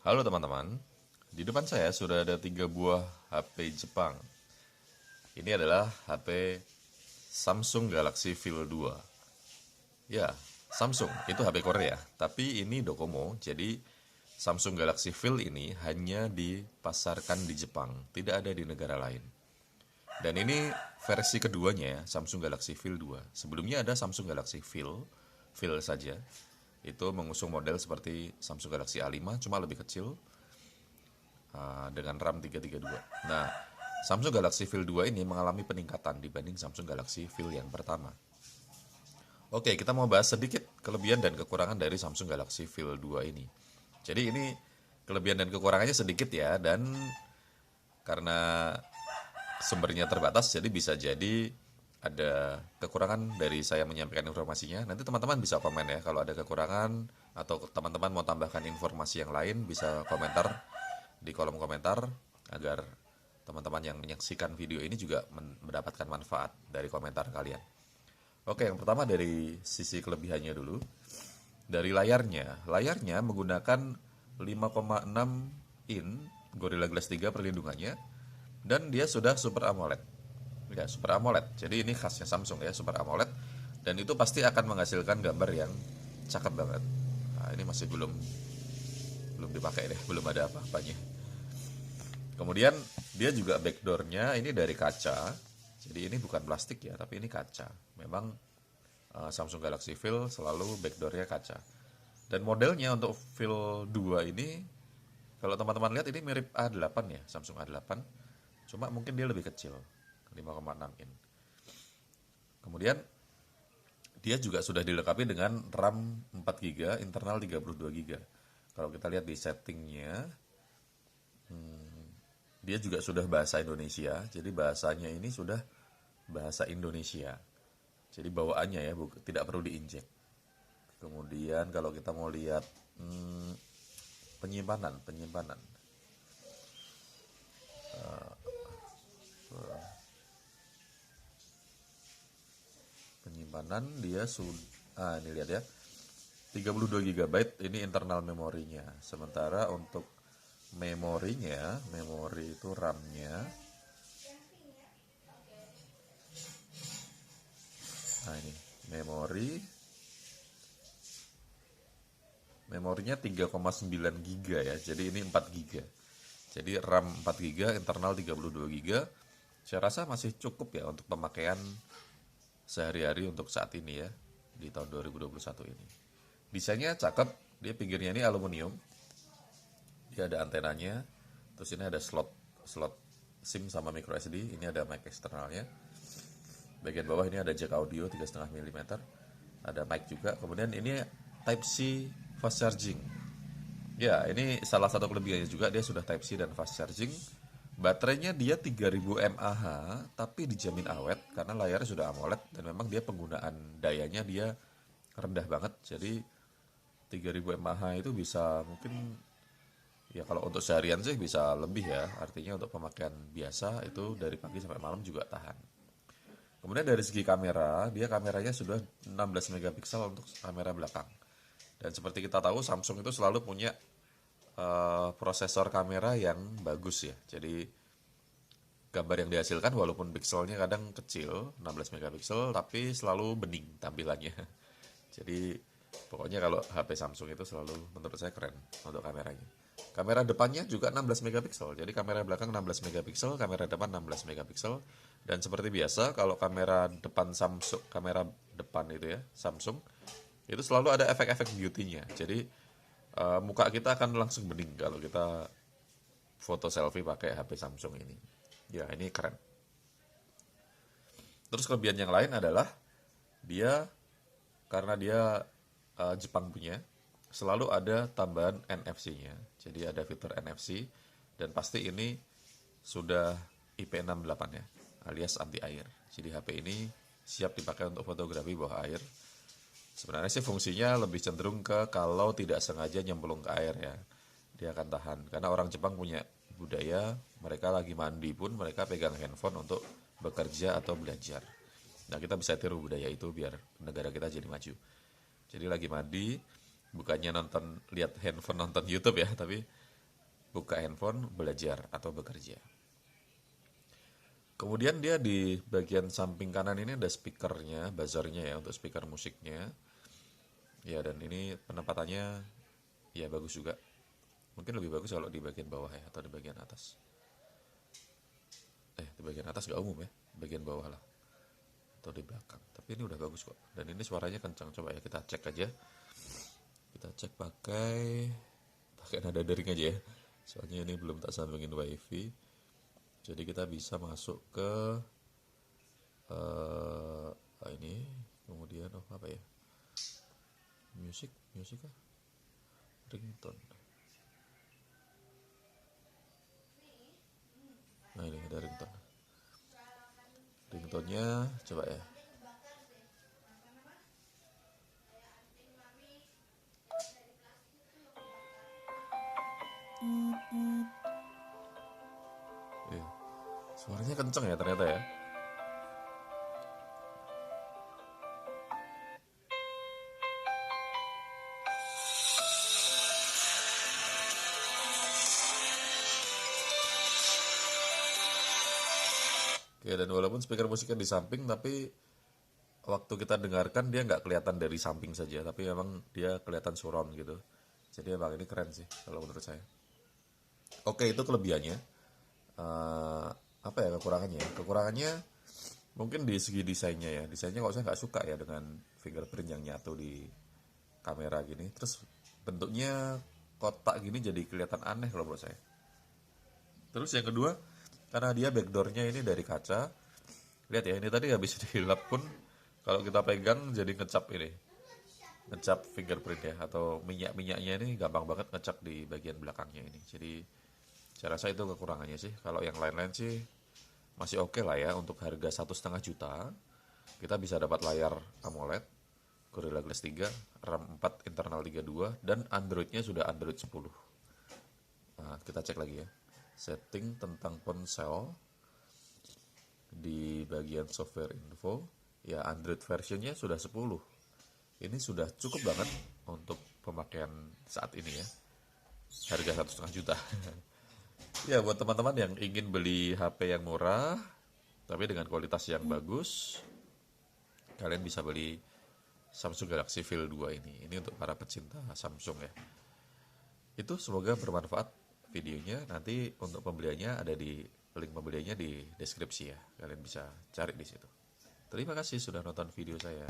Halo teman-teman, di depan saya sudah ada 3 buah HP Jepang. Ini adalah HP Samsung Galaxy Fold 2. Ya, Samsung, itu HP Korea. Tapi ini Docomo, jadi Samsung Galaxy Fold ini hanya dipasarkan di Jepang, tidak ada di negara lain. Dan ini versi keduanya ya, Samsung Galaxy Fold 2. Sebelumnya ada Samsung Galaxy Fold saja. Itu mengusung model seperti Samsung Galaxy A5, cuma lebih kecil, dengan RAM 332. Nah, Samsung Galaxy Fold 2 ini mengalami peningkatan dibanding Samsung Galaxy Fold yang pertama. Oke, kita mau bahas sedikit kelebihan dan kekurangan dari Samsung Galaxy Fold 2 ini. Jadi ini kelebihan dan kekurangannya sedikit ya, dan karena sumbernya terbatas, jadi bisa jadi ada kekurangan dari saya menyampaikan informasinya. Nanti teman-teman bisa komen ya kalau ada kekurangan atau teman-teman mau tambahkan informasi yang lain, bisa komentar di kolom komentar agar teman-teman yang menyaksikan video ini juga mendapatkan manfaat dari komentar kalian. Oke, yang pertama dari sisi kelebihannya dulu. Dari layarnya menggunakan 5,6 in Gorilla Glass 3 perlindungannya, dan dia sudah Super AMOLED. Ya, Super AMOLED. Jadi ini khasnya Samsung ya, Super AMOLED. Dan itu pasti akan menghasilkan gambar yang cakep banget. Nah, ini masih belum belum dipakai deh, belum ada apa-apanya. Kemudian dia juga backdoornya ini dari kaca. Jadi ini bukan plastik ya, tapi ini kaca. Memang Samsung Galaxy Fold selalu backdoornya kaca. Dan modelnya untuk Fold 2 ini, kalau teman-teman lihat ini mirip A8 ya, Samsung A8. Cuma mungkin dia lebih kecil, 5,6 in. Kemudian dia juga sudah dilengkapi dengan RAM 4 GB, internal 32 GB. Kalau kita lihat di settingnya, dia juga sudah bahasa Indonesia, jadi bahasanya ini sudah bahasa Indonesia. Jadi bawaannya ya, tidak perlu diinjek. Kemudian kalau kita mau lihat penyimpanan, dia sudah, ini lihat ya, 32 GB ini internal memorinya. Sementara untuk memori itu RAM-nya. Nah ini memorinya 3,9 GB ya. Jadi ini 4 GB. Jadi RAM 4 GB, internal 32 GB. Saya rasa masih cukup ya untuk pemakaian sehari-hari untuk saat ini ya, di tahun 2021 ini. Desainnya cakep, dia pinggirnya ini aluminium. Dia ada antenanya, terus ini ada slot SIM sama micro SD, ini ada mic eksternalnya. Bagian bawah ini ada jack audio 3,5 mm, ada mic juga. Kemudian ini Type C fast charging. Ya, ini salah satu kelebihannya juga, dia sudah Type C dan fast charging. Baterainya dia 3000 mAh, tapi dijamin awet karena layarnya sudah AMOLED dan memang dia penggunaan dayanya dia rendah banget. Jadi 3000 mAh itu bisa mungkin ya, kalau untuk seharian sih bisa lebih ya. Artinya untuk pemakaian biasa itu dari pagi sampai malam juga tahan. Kemudian dari segi kamera, dia kameranya sudah 16 megapiksel untuk kamera belakang. Dan seperti kita tahu, Samsung itu selalu punya prosesor kamera yang bagus ya. Jadi gambar yang dihasilkan walaupun pixelnya kadang kecil, 16 megapiksel, tapi selalu bening tampilannya. Jadi pokoknya kalau HP Samsung itu selalu menurut saya keren untuk kameranya. Kamera depannya juga 16 megapiksel. Jadi kamera belakang 16 megapiksel, kamera depan 16 megapiksel. Dan seperti biasa kalau kamera depan Samsung, kamera depan itu ya, Samsung, itu selalu ada efek-efek beauty-nya. Jadi muka kita akan langsung bening kalau kita foto selfie pakai HP Samsung ini. Ya, ini keren. Terus kelebihan yang lain adalah dia, karena dia Jepang punya, selalu ada tambahan NFC-nya. Jadi ada fitur NFC, dan pasti ini sudah IP68 ya, alias anti air. Jadi HP ini siap dipakai untuk fotografi bawah air. Sebenarnya sih fungsinya lebih cenderung ke kalau tidak sengaja nyemplung ke air ya, dia akan tahan. Karena orang Jepang punya budaya, mereka lagi mandi pun mereka pegang handphone untuk bekerja atau belajar. Nah, kita bisa tiru budaya itu biar negara kita jadi maju. Jadi lagi mandi, bukannya lihat handphone nonton YouTube ya, tapi buka handphone, belajar atau bekerja. Kemudian dia di bagian samping kanan ini ada speakernya, buzzernya ya untuk speaker musiknya. Ya, dan ini penempatannya ya bagus juga. Mungkin lebih bagus kalau di bagian bawah ya atau di bagian atas. Di bagian atas nggak umum ya, bagian bawah lah atau di belakang. Tapi ini udah bagus kok. Dan ini suaranya kencang. Coba ya kita cek aja. Kita cek pakai nada daring aja ya. Soalnya ini belum tak sambungin wifi. Jadi kita bisa masuk ke ini, kemudian apa ya? Musik kah? Ringtone. Nah, ini ada ringtone. Ringtone-nya coba ya. Suaranya kenceng ya ternyata ya. Oke, dan walaupun speaker musiknya di samping, tapi waktu kita dengarkan dia nggak kelihatan dari samping saja, tapi memang dia kelihatan surround gitu. Jadi emang ini keren sih kalau menurut saya. Oke, itu kelebihannya. Apa ya kekurangannya? Kekurangannya mungkin di segi desainnya ya. Desainnya kalau saya nggak suka ya dengan fingerprint yang nyatu di kamera gini. Terus bentuknya kotak gini jadi kelihatan aneh kalau menurut saya. Terus yang kedua, karena dia backdoornya ini dari kaca. Lihat ya, ini tadi habis dilap pun kalau kita pegang jadi ngecap ini. Ngecap fingerprint ya, atau minyak-minyaknya ini gampang banget ngecap di bagian belakangnya ini. Jadi saya rasa itu kekurangannya sih. Kalau yang lain-lain sih masih oke lah ya. Untuk harga 1,5 juta kita bisa dapat layar AMOLED, Gorilla Glass 3, RAM 4 internal 32, dan Androidnya sudah Android 10. Nah, kita cek lagi ya. Setting tentang ponsel di bagian software info, ya Android versionnya sudah 10. Ini sudah cukup banget untuk pemakaian saat ini ya. Harga 1,5 juta. Ya, buat teman-teman yang ingin beli HP yang murah tapi dengan kualitas yang bagus, kalian bisa beli Samsung Galaxy Fold 2 ini. Ini untuk para pecinta Samsung ya. Itu semoga bermanfaat videonya. Nanti untuk pembeliannya ada di link pembeliannya di deskripsi ya. Kalian bisa cari di situ. Terima kasih sudah nonton video saya.